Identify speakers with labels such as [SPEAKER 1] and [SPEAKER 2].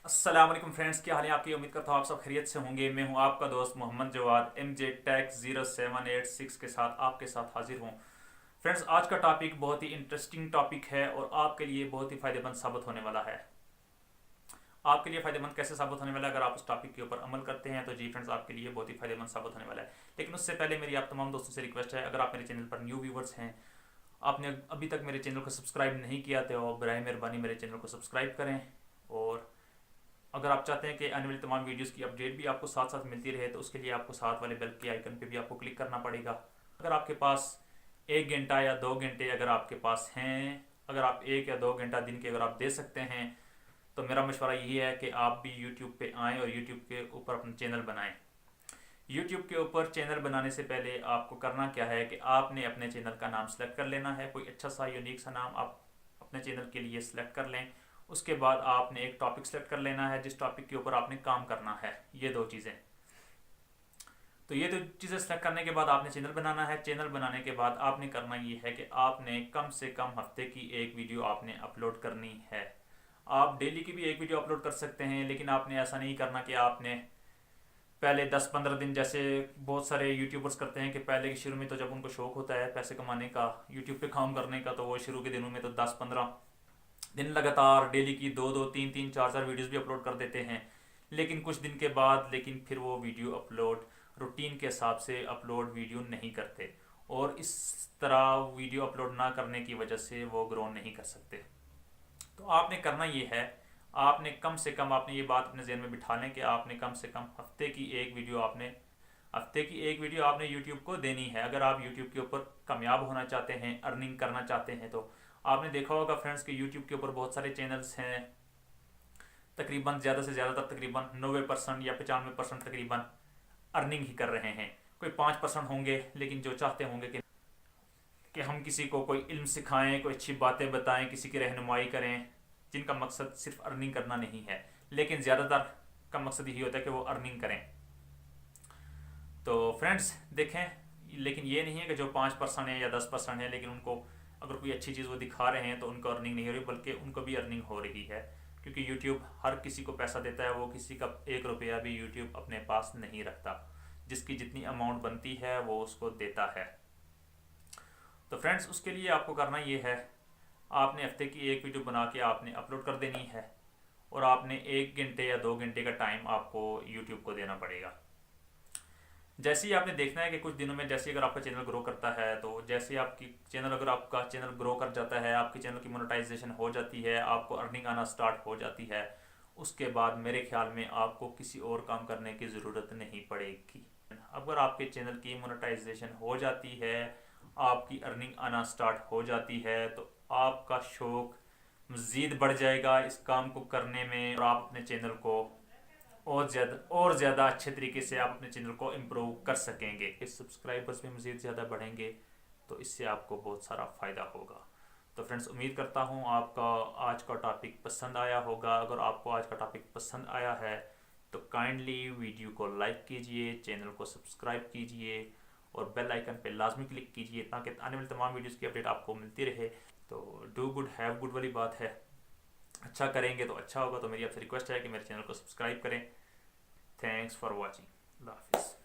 [SPEAKER 1] अस्सलाम वालेकुम फ्रेंड्स, क्या हाल है आपकी। उम्मीद करता हूँ आप सब खैरियत से होंगे। मैं हूँ आपका दोस्त मोहम्मद जवाद MJ टैक 0786 के साथ आपके साथ हाजिर हूँ। फ्रेंड्स, आज का टॉपिक बहुत ही इंटरेस्टिंग टॉपिक है और आपके लिए बहुत ही फ़ायदेमंद साबित होने वाला है। आपके लिए फ़ायदेमंद कैसे साबित होने वाला है, अगर आप उस टॉपिक के ऊपर अमल करते हैं तो जी फ्रेंड्स, आपके लिए बहुत ही फ़ायदेमंद साबित होने वाला है। लेकिन उससे पहले मेरी आप तमाम दोस्तों से रिक्वेस्ट है, अगर आप मेरे चैनल पर न्यू व्यूवर्स हैं, आपने अभी तक मेरे चैनल को सब्सक्राइब नहीं किया तो बराए मेहरबानी मेरे चैनल को सब्सक्राइब करें। और अगर आप चाहते हैं कि आने वाली तमाम वीडियोस की अपडेट भी आपको साथ साथ मिलती रहे तो उसके लिए आपको साथ वाले बेल के आइकन पे भी आपको क्लिक करना पड़ेगा। अगर आपके पास 1 घंटा या 2 घंटे अगर आपके पास हैं, अगर आप 1 या 2 घंटा दिन के अगर आप दे सकते हैं तो मेरा मशवरा यही है कि आप भी यूट्यूब पे आएँ और यूट्यूब के ऊपर अपना चैनल बनाएँ। यूट्यूब के ऊपर चैनल बनाने से पहले आपको करना क्या है कि आपने अपने चैनल का नाम सेलेक्ट कर लेना है। कोई अच्छा सा यूनिक सा नाम आप अपने चैनल के लिए सेलेक्ट कर लें। उसके बाद आपने एक टॉपिक सेलेक्ट कर लेना है जिस टॉपिक के ऊपर आपने काम करना है। ये दो चीज़ें, तो ये दो चीज़ें सेलेक्ट करने के बाद आपने चैनल बनाना है। चैनल बनाने के बाद आपने करना ये है कि आपने कम से कम हफ्ते की एक वीडियो आपने अपलोड करनी है। आप डेली की भी एक वीडियो अपलोड कर सकते हैं, लेकिन आपने ऐसा नहीं करना कि आपने पहले 10-15 दिन, जैसे बहुत सारे यूट्यूबर्स करते हैं कि पहले के शुरू में तो जब उनको शौक होता है पैसे कमाने का, यूट्यूब पे काम करने का, तो वो शुरू के दिनों में तो 10-15 दिन लगातार डेली की 2-2 3-3 4-4 वीडियोस भी अपलोड कर देते हैं। लेकिन कुछ दिन के बाद फिर वो वीडियो अपलोड रूटीन के हिसाब से अपलोड वीडियो नहीं करते, और इस तरह वीडियो अपलोड ना करने की वजह से वो ग्रो नहीं कर सकते। तो आपने करना ये है, आपने कम से कम आपने ये बात अपने जहन में बिठा लें कि आपने कम से कम हफ्ते की एक वीडियो आपने यूट्यूब को देनी है। अगर आप यूट्यूब के ऊपर कामयाब होना चाहते हैं, अर्निंग करना चाहते हैं, तो आपने देखा होगा फ्रेंड्स कि यूट्यूब के ऊपर बहुत सारे चैनल्स हैं, तकरीबन ज़्यादा से ज़्यादातर तकरीबन 90% या 95% तकरीबन अर्निंग ही कर रहे हैं। कोई 5% होंगे लेकिन जो चाहते होंगे कि हम किसी को कोई इल्म सिखाएं, कोई अच्छी बातें बताएं, किसी की रहनुमाई करें, जिनका मकसद सिर्फ अर्निंग करना नहीं है। लेकिन ज़्यादातर का मकसद यही होता है कि वो अर्निंग करें। तो फ्रेंड्स देखें, लेकिन ये नहीं है कि जो 5% है या 10% है, लेकिन उनको अगर कोई अच्छी चीज़ वो दिखा रहे हैं तो उनको अर्निंग नहीं हो रही, बल्कि उनको भी अर्निंग हो रही है। क्योंकि यूट्यूब हर किसी को पैसा देता है, वो किसी का 1 रुपया भी यूट्यूब अपने पास नहीं रखता। जिसकी जितनी अमाउंट बनती है वो उसको देता है। तो फ्रेंड्स, उसके लिए आपको करना ये है, आपने हफ्ते की एक वीडियो बना के आपने अपलोड कर देनी है, और आपने 1 घंटे या 2 घंटे का टाइम आपको यूट्यूब को देना पड़ेगा। जैसे ही आपने देखना है कि कुछ दिनों में जैसे अगर आपका चैनल ग्रो करता है, तो जैसे अगर आपका चैनल ग्रो कर जाता है, आपके चैनल की मोनेटाइजेशन हो जाती है, आपको अर्निंग आना स्टार्ट हो जाती है, उसके बाद मेरे ख्याल में आपको किसी और काम करने की ज़रूरत नहीं पड़ेगी। अगर आपके चैनल की मोनेटाइजेशन हो जाती है, आपकी अर्निंग आना स्टार्ट हो जाती है, तो आपका शौक मज़ीद बढ़ जाएगा इस काम को करने में, और आप अपने चैनल को और ज़्यादा अच्छे तरीके से आप अपने चैनल को इम्प्रूव कर सकेंगे। इस सब्सक्राइबर्स भी मज़ीद ज़्यादा बढ़ेंगे, तो इससे आपको बहुत सारा फ़ायदा होगा। तो फ्रेंड्स, उम्मीद करता हूँ आपका आज का टॉपिक पसंद आया होगा। अगर आपको आज का टॉपिक पसंद आया है तो काइंडली वीडियो को लाइक कीजिए, चैनल को सब्सक्राइब कीजिए और बेल आइकन पे लाजमी क्लिक कीजिए, ताकि आने वाली तमाम वीडियोस की अपडेट आपको मिलती रहे। तो डू गुड हैव गुड वाली बात है, अच्छा करेंगे तो अच्छा होगा। तो मेरी आपसे रिक्वेस्ट है कि मेरे चैनल को सब्सक्राइब करें। Thanks for watching. अल्लाह हाफिज़।